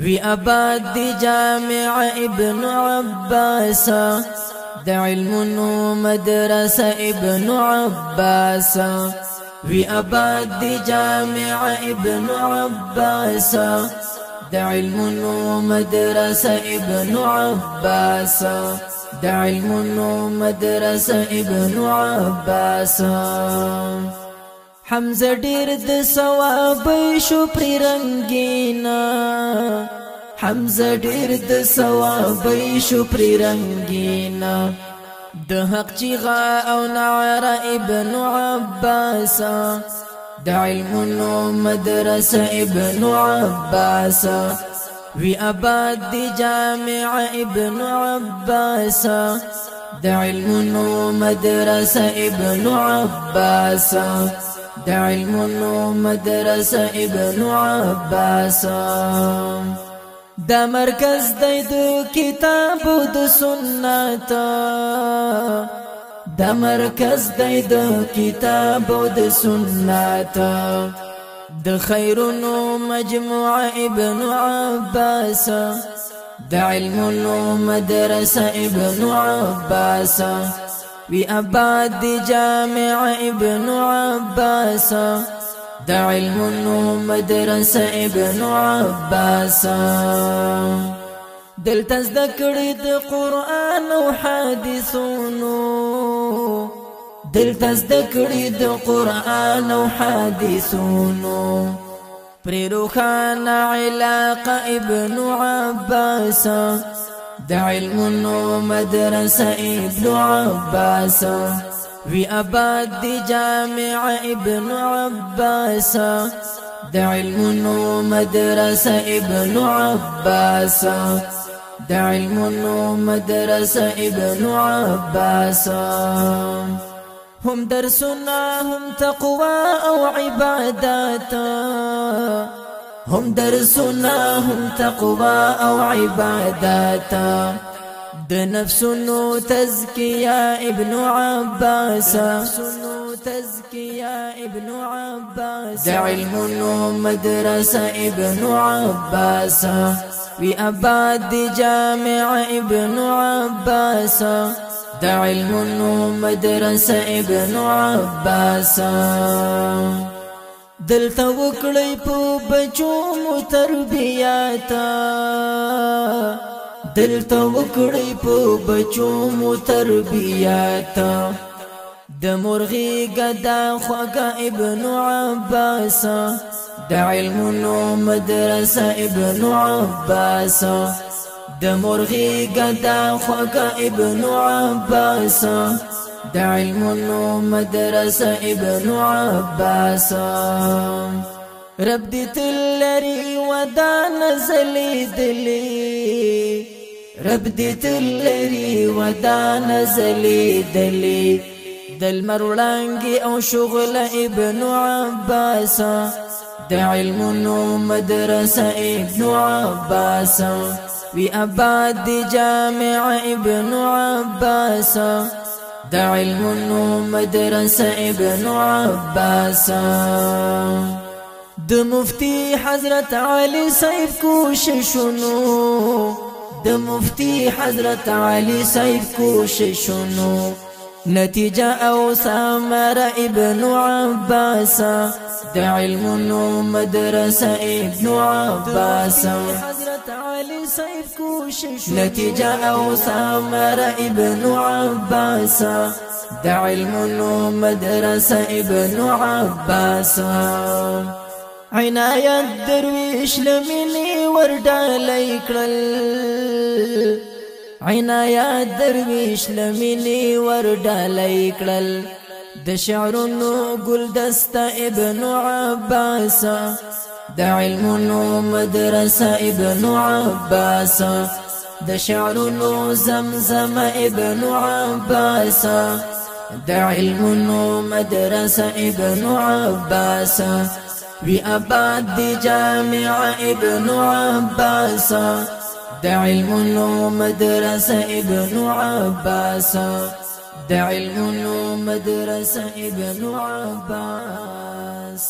وی آباد دی جامع ابن عباس د علمونو مدرسه ابن عباس وی آباد دی جامع ابن عباس د علمونو مدرسه ابن عباس د علمونو مدرسه ابن عباس حمزه ډیر د ثواب شو پر رنگینا حمزه ډیر د ثواب شو پر رنگینا د حق چیغه او نعره ابن عباس د علمونو مدرسه ابن عباس وی آباد دی جامع ابن عباس د علمونو مدرسه ابن عباس د علمونو مدرسه ابن عباس دا مرکز دی د کتاب د سنت دا مرکز دی د کتاب د سنت د خیرونو مجموعه ابن عباس د علمونو مدرسه ابن عباس وی آباد دی جامع ابن عباس د علمونو مدرسه ابن عباس دلته زده کړې د قرآن او حدیثونو دلته زده کړې د قرآن او حدیثونو پر روښانه علاقه ابن عباس د علمونو مدرسه ابن عباس وی آباد دی جامع ابن عباس د علمونو مدرسه ابن عباس د علمونو مدرسه ابن عباس هم درسنا هم تقوى او عبادات هم درسنا هم تقوى او عبادات د نفسونو تزکیه ابن عباس ابن عباس د علمونو مدرسه ابن عباس وی آباد دی جامع ابن عباس د علمونو مدرسه ابن عباس دلته وکړی په بچو مو تربیات دلته وکړی په بچو مو تربیات د مرغی گدا خوګه ابن عباس د علمونو مدرسه ابن عباس د مرغی گدا خوګه ابن عباس د علمونو مدرسه ابن عباس رب دې تلری ودا نزلی دلی رب دې تلری ودا نزلی دلی دل مرولانگی او شغل ابن عباس د علمونو مدرسه ابن عباس وی آباد دی جامع ابن عباس د علمونو مدرسه ابن عباس د مفتی حضرت علی سیف کوششونو د مفتی حضرت علی سیف کوششونو نتیجه او ثمر ابن عباس د علمونو مدرسه ابن عباس نتیجه او ثمر ابن عباس د علمونو مدرسه ابن عباس عنایت درویش لمنی ورډالۍ کړل عنایت درویش لمنی ورډالۍ کړل د شعرونو ګلدسته ابن عباس د علمونو مدرسه ابن عباس د شعرونو زمزم ابن عباس د علمونو مدرسه ابن عباس وی آباد دی جامع ابن عباس د علمونو مدرسه ابن عباس د علمونو مدرسه ابن عباس